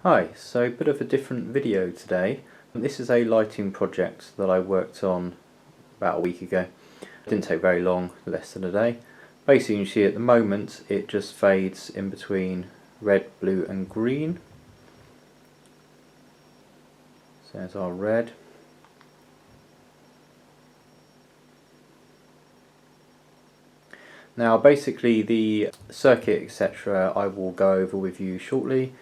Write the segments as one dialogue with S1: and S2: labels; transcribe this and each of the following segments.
S1: Hi, so a bit of a different video today. This is a lighting project that I worked on about a week ago. It didn't take very long, less than a day. Basically you can see at the moment it just fades in between red, blue and green. So there's our red. Now basically the circuit etc. I will go over with you shortly.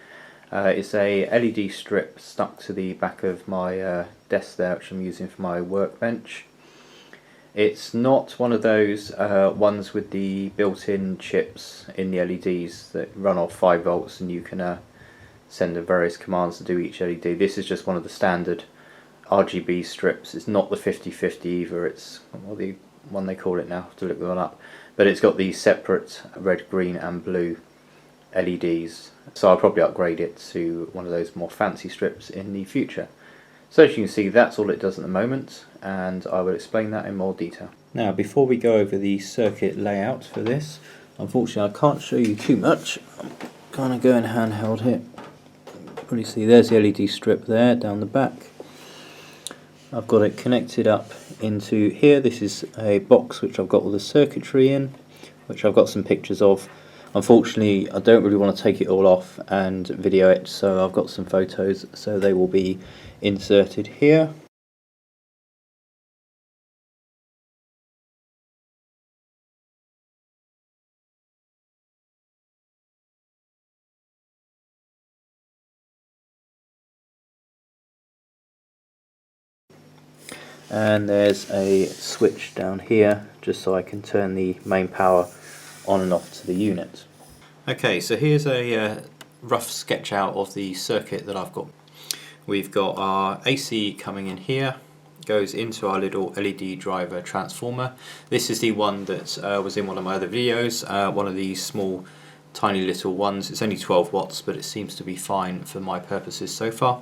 S1: It's a LED strip stuck to the back of my desk there, which I'm using for my workbench. It's not one of those ones with the built-in chips in the LEDs that run off 5 volts and you can send the various commands to do each LED. This is just one of the standard RGB strips. It's not the 50/50 either, it's the one they call it now, I have to look that one up. But it's got these separate red, green and blue LEDs, so I'll probably upgrade it to one of those more fancy strips in the future. So as you can see, that's all it does at the moment, and I will explain that in more detail. Now before we go over the circuit layout for this, unfortunately I can't show you too much. I'm kind of going handheld here. Probably see there's the LED strip there down the back. I've got it connected up into here. This is a box which I've got all the circuitry in, which I've got some pictures of. Unfortunately, I don't really want to take it all off and video it, so I've got some photos, so they will be inserted here. And there's a switch down here, just so I can turn the main power on and off to the unit. Okay, so here's a rough sketch out of the circuit that I've got. We've got our AC coming in here, goes into our little LED driver transformer. This is the one that was in one of my other videos, one of these small tiny little ones. It's only 12 watts, but it seems to be fine for my purposes so far.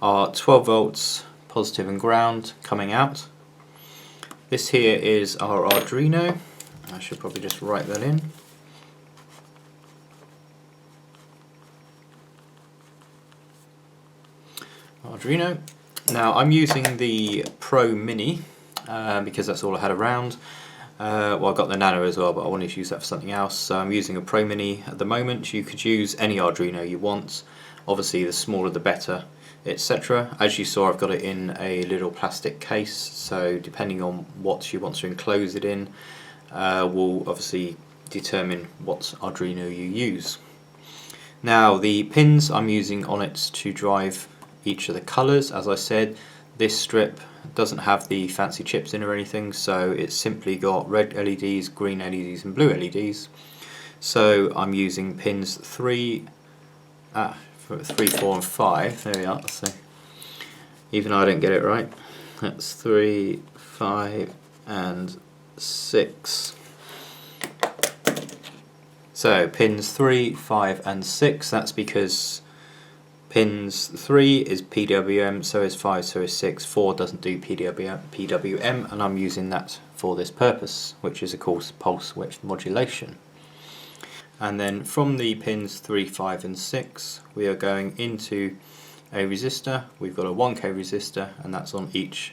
S1: Our 12 volts positive and ground coming out. This here is our Arduino. I should probably just write that in. Arduino. Now I'm using the Pro Mini because that's all I had around. Well, I got the Nano as well, but I wanted to use that for something else, so I'm using a Pro Mini at the moment. You could use any Arduino you want. Obviously the smaller the better, etc. As you saw, I've got it in a little plastic case, so depending on what you want to enclose it in will obviously determine what Arduino you use. Now the pins I'm using on it to drive each of the colours, as I said, this strip doesn't have the fancy chips in or anything, so it's simply got red LEDs, green LEDs and blue LEDs. So I'm using pins 3, 4 and 5, there we are, so even I don't get it right. That's 3, 5 and 6. So pins 3, 5 and 6, that's because pins 3 is PWM, so is 5, so is 6. 4 doesn't do PWM, and I'm using that for this purpose, which is of course pulse width modulation. And then from the pins 3, 5 and 6 we are going into a resistor. We've got a 1K resistor, and that's on each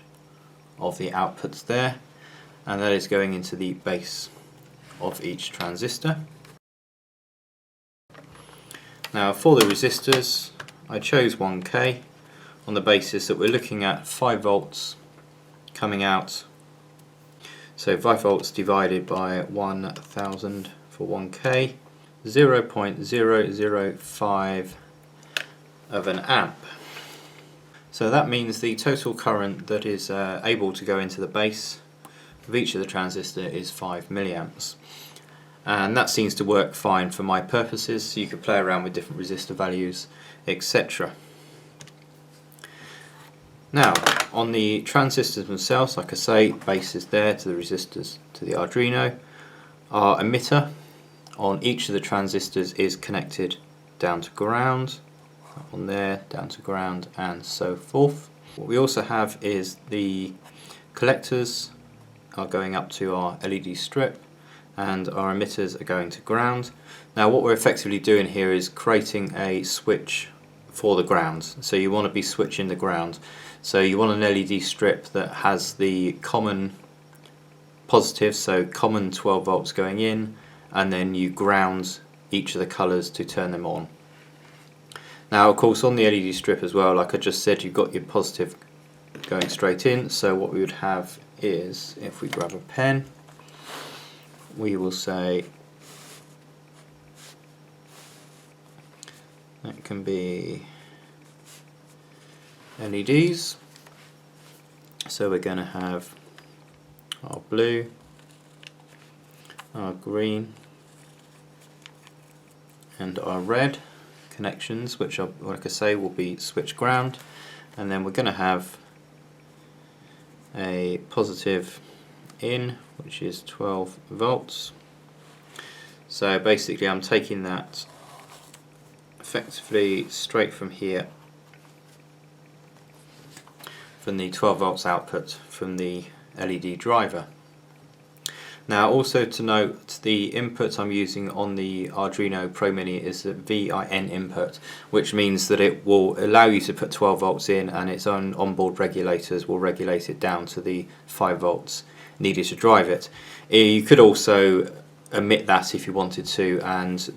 S1: of the outputs there, and that is going into the base of each transistor. Now for the resistors, I chose 1K on the basis that we're looking at 5 volts coming out. So 5 volts divided by 1000 for 1K, 0.005 of an amp. So that means the total current that is able to go into the base of each of the transistor is 5 milliamps. And that seems to work fine for my purposes, so you could play around with different resistor values, etc. Now on the transistors themselves, like I say, base is there to the resistors to the Arduino. Our emitter on each of the transistors is connected down to ground, that one there down to ground, and so forth. What we also have is the collectors are going up to our LED strip, and our emitters are going to ground. Now what we're effectively doing here is creating a switch for the ground. So you want to be switching the ground. So you want an LED strip that has the common positive, so common 12 volts going in, and then you ground each of the colours to turn them on. Now of course on the LED strip as well, like I just said, you've got your positive going straight in, so what we would have is, if we grab a pen, we will say that can be LEDs. So we're going to have our blue, our green and our red connections, which are, like I say, will be switch ground, and then we're going to have a positive in, which is 12 volts. So basically I'm taking that effectively straight from here, from the 12 volts output from the LED driver. Now also to note, the input I'm using on the Arduino Pro Mini is a VIN input, which means that it will allow you to put 12 volts in, and its own onboard regulators will regulate it down to the 5 volts needed to drive it. You could also omit that if you wanted to and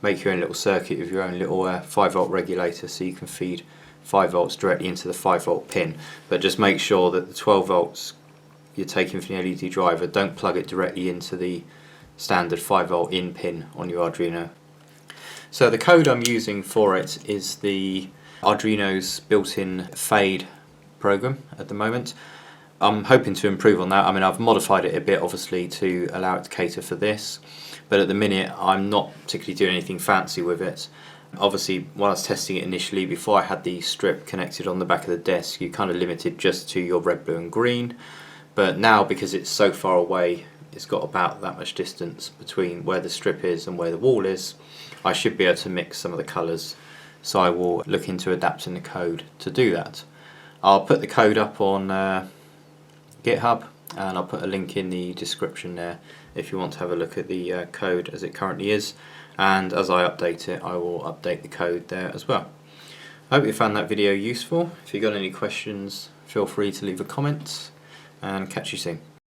S1: make your own little circuit with your own little 5 volt regulator, so you can feed 5 volts directly into the 5 volt pin, but just make sure that the 12 volts you're taking from the LED driver, don't plug it directly into the standard 5 volt in pin on your Arduino. So the code I'm using for it is the Arduino's built-in fade program at the moment. I'm hoping to improve on that. I mean, I've modified it a bit obviously to allow it to cater for this, but at the minute I'm not particularly doing anything fancy with it. Obviously when I was testing it initially, before I had the strip connected on the back of the desk, you kind of limited just to your red, blue and green, but now because it's so far away, it's got about that much distance between where the strip is and where the wall is, I should be able to mix some of the colours, so I will look into adapting the code to do that. I'll put the code up on GitHub, and I'll put a link in the description there if you want to have a look at the code as it currently is, and as I update it I will update the code there as well. I hope you found that video useful. If you've got any questions, feel free to leave a comment, and catch you soon.